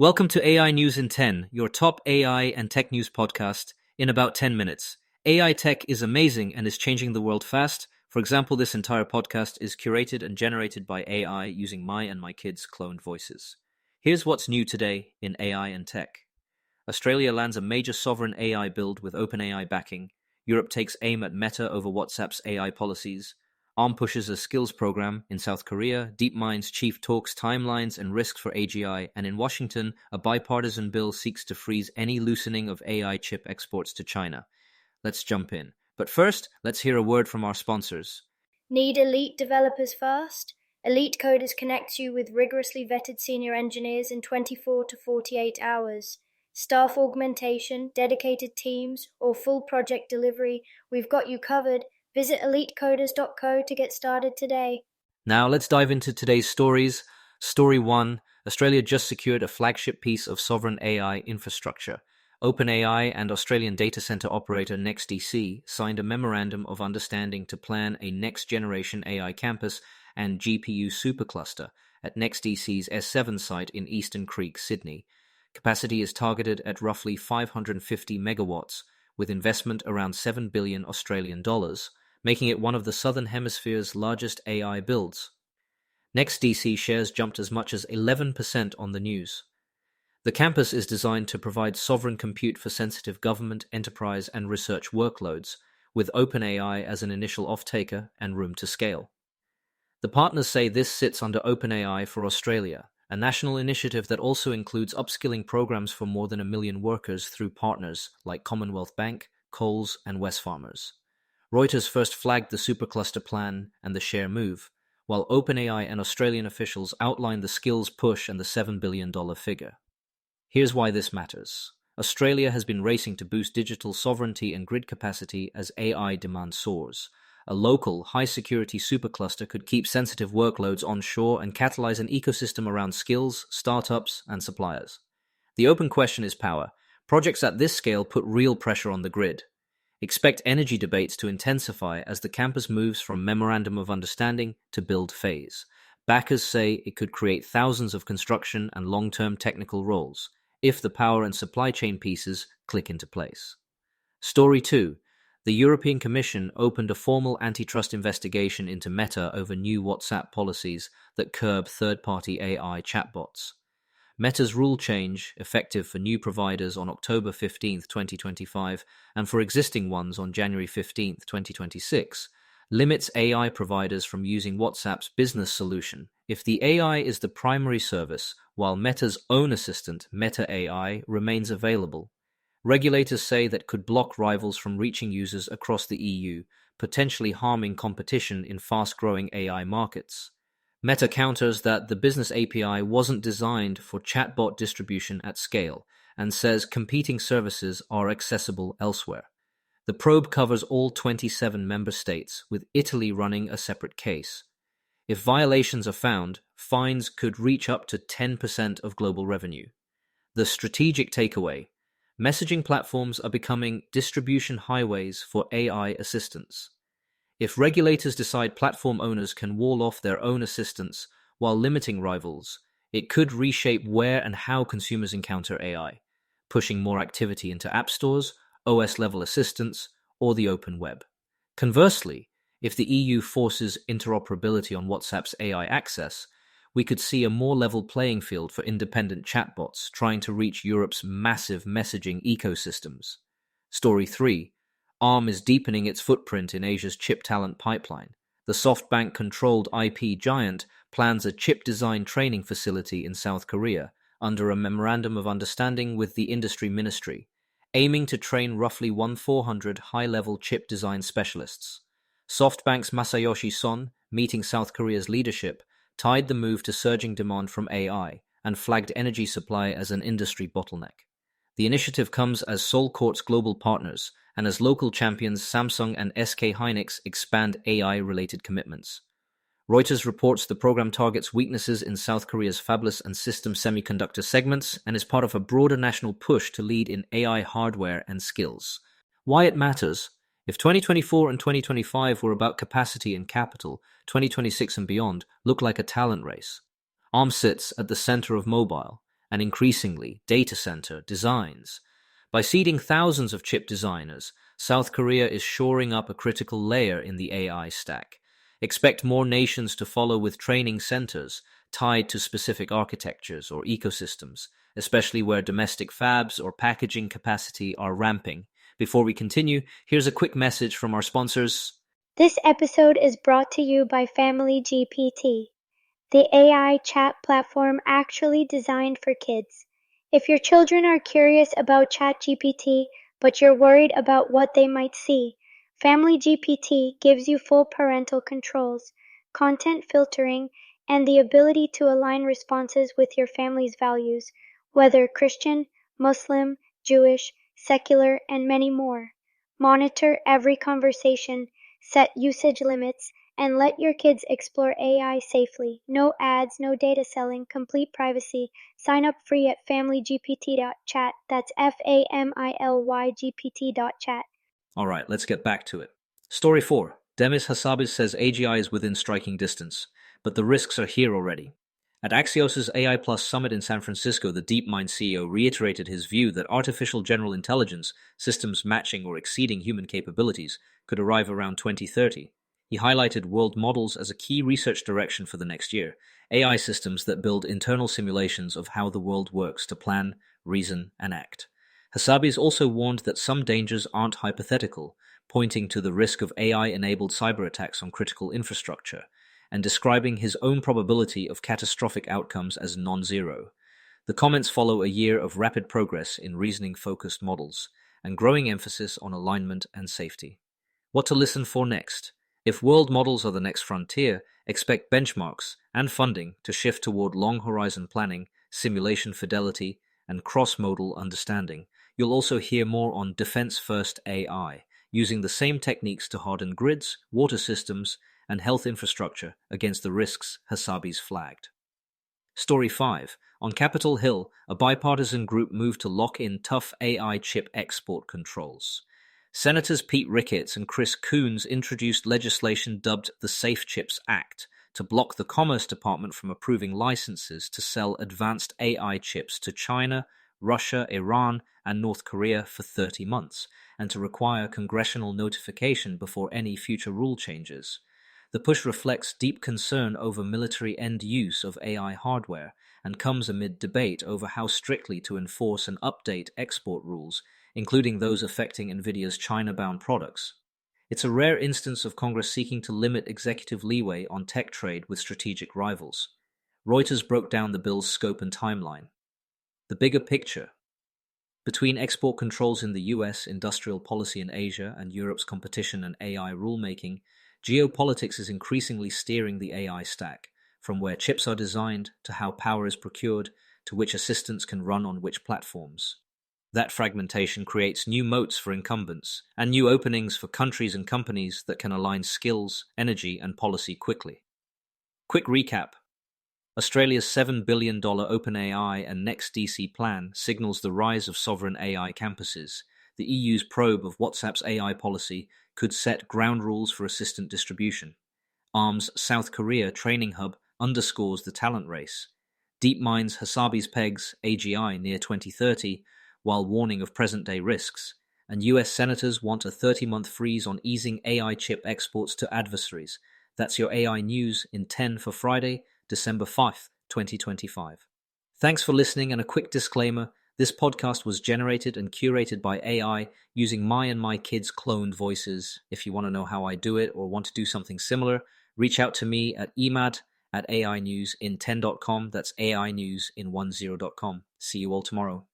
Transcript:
Welcome to AI News in 10, your top AI and tech news podcast in about 10 minutes. AI tech is amazing and is changing the world fast. For example, this entire podcast is curated and generated by AI using my and my kids' cloned voices. Here's what's new today in AI and tech. Australia lands a major sovereign AI build with OpenAI backing. Europe takes aim at Meta over WhatsApp's AI policies. Arm pushes a skills program in South Korea. DeepMind's chief talks timelines and risks for AGI. And in Washington, a bipartisan bill seeks to freeze any loosening of AI chip exports to China. Let's jump in. But first, let's hear a word from our sponsors. Need elite developers fast? Elite Coders connects you with rigorously vetted senior engineers in 24 to 48 hours. Staff augmentation, dedicated teams, or full project delivery, we've got you covered. Visit elitecoders.co to get started today. Now let's dive into today's stories. Story 1. Australia just secured a flagship piece of sovereign AI infrastructure. OpenAI and Australian data center operator NextDC signed a memorandum of understanding to plan a next-generation AI campus and GPU supercluster at NextDC's S7 site in Eastern Creek, Sydney. Capacity is targeted at roughly 550 megawatts, with investment around 7 billion Australian dollars, making it one of the Southern Hemisphere's largest AI builds. NextDC shares jumped as much as 11% on the news. The campus is designed to provide sovereign compute for sensitive government, enterprise, and research workloads, with OpenAI as an initial off-taker and room to scale. The partners say this sits under OpenAI for Australia, a national initiative that also includes upskilling programs for more than 1 million workers through partners like Commonwealth Bank, Coles, and Wesfarmers. Reuters first flagged the supercluster plan and the share move, while OpenAI and Australian officials outlined the skills push and the $7 billion figure. Here's why this matters. Australia has been racing to boost digital sovereignty and grid capacity as AI demand soars. A local, high-security supercluster could keep sensitive workloads onshore and catalyze an ecosystem around skills, startups, and suppliers. The open question is power. Projects at this scale put real pressure on the grid. Expect energy debates to intensify as the campus moves from memorandum of understanding to build phase. Backers say it could create thousands of construction and long-term technical roles if the power and supply chain pieces click into place. Story 2. The European Commission opened a formal antitrust investigation into Meta over new WhatsApp policies that curb third-party AI chatbots. Meta's rule change, effective for new providers on October 15, 2025, and for existing ones on January 15, 2026, limits AI providers from using WhatsApp's business solution if the AI is the primary service, while Meta's own assistant, Meta AI, remains available. Regulators say that could block rivals from reaching users across the EU, potentially harming competition in fast-growing AI markets. Meta counters that the business API wasn't designed for chatbot distribution at scale and says competing services are accessible elsewhere. The probe covers all 27 member states, with Italy running a separate case. If violations are found, fines could reach up to 10% of global revenue. The strategic takeaway: messaging platforms are becoming distribution highways for AI assistants. If regulators decide platform owners can wall off their own assistants while limiting rivals, it could reshape where and how consumers encounter AI, pushing more activity into app stores, OS-level assistants, or the open web. Conversely, if the EU forces interoperability on WhatsApp's AI access, we could see a more level playing field for independent chatbots trying to reach Europe's massive messaging ecosystems. Story 3. Arm is deepening its footprint in Asia's chip talent pipeline. The SoftBank-controlled IP giant plans a chip design training facility in South Korea under a memorandum of understanding with the industry ministry, aiming to train roughly 1,400 high-level chip design specialists. SoftBank's Masayoshi Son, meeting South Korea's leadership, tied the move to surging demand from AI and flagged energy supply as an industry bottleneck. The initiative comes as Seoul courts global partners and as local champions Samsung and SK Hynix expand AI-related commitments. Reuters reports the program targets weaknesses in South Korea's fabless and system semiconductor segments and is part of a broader national push to lead in AI hardware and skills. Why it matters? If 2024 and 2025 were about capacity and capital, 2026 and beyond look like a talent race. Arm sits at the center of mobile, and increasingly data center designs. By seeding thousands of chip designers, South Korea is shoring up a critical layer in the AI stack. Expect more nations to follow with training centers tied to specific architectures or ecosystems, especially where domestic fabs or packaging capacity are ramping. Before we continue, here's a quick message from our sponsors. This episode is brought to you by Family GPT, the AI chat platform actually designed for kids. If your children are curious about ChatGPT, but you're worried about what they might see, Family GPT gives you full parental controls, content filtering, and the ability to align responses with your family's values, whether Christian, Muslim, Jewish, secular, and many more. Monitor every conversation, set usage limits, and let your kids explore AI safely. No ads, no data selling, complete privacy. Sign up free at familygpt.chat. That's FAMILYGPT.chat. All right, let's get back to it. Story 4. Demis Hassabis says AGI is within striking distance, but the risks are here already. At Axios' AI Plus Summit in San Francisco, the DeepMind CEO reiterated his view that artificial general intelligence, systems matching or exceeding human capabilities, could arrive around 2030. He highlighted world models as a key research direction for the next year, AI systems that build internal simulations of how the world works to plan, reason, and act. Hassabis also warned that some dangers aren't hypothetical, pointing to the risk of AI-enabled cyber attacks on critical infrastructure, and describing his own probability of catastrophic outcomes as non-zero. The comments follow a year of rapid progress in reasoning-focused models, and growing emphasis on alignment and safety. What to listen for next? If world models are the next frontier, expect benchmarks and funding to shift toward long-horizon planning, simulation fidelity, and cross-modal understanding. You'll also hear more on defense-first AI, using the same techniques to harden grids, water systems, and health infrastructure against the risks Hassabis flagged. Story 5. On Capitol Hill, a bipartisan group moved to lock in tough AI chip export controls. Senators Pete Ricketts and Chris Coons introduced legislation dubbed the Safe Chips Act to block the Commerce Department from approving licenses to sell advanced AI chips to China, Russia, Iran, and North Korea for 30 months, and to require congressional notification before any future rule changes. The push reflects deep concern over military end use of AI hardware and comes amid debate over how strictly to enforce and update export rules, including those affecting NVIDIA's China-bound products. It's a rare instance of Congress seeking to limit executive leeway on tech trade with strategic rivals. Reuters broke down the bill's scope and timeline. The bigger picture. Between export controls in the US, industrial policy in Asia, and Europe's competition and AI rulemaking, geopolitics is increasingly steering the AI stack, from where chips are designed to how power is procured to which assistants can run on which platforms. That fragmentation creates new moats for incumbents and new openings for countries and companies that can align skills, energy, and policy quickly. Quick recap. Australia's $7 billion OpenAI and NextDC plan signals the rise of sovereign AI campuses. The EU's probe of WhatsApp's AI policy could set ground rules for assistant distribution. Arm's South Korea training hub underscores the talent race. DeepMind's Hassabis pegs AGI near 2030, while warning of present-day risks, and US senators want a 30-month freeze on easing AI chip exports to adversaries. That's your AI news in 10 for Friday, December 5th, 2025. Thanks for listening, and a quick disclaimer, this podcast was generated and curated by AI using my and my kids' cloned voices. If you want to know how I do it or want to do something similar, reach out to me at emad@ainewsin10.com. That's AInewsin10.com. See you all tomorrow.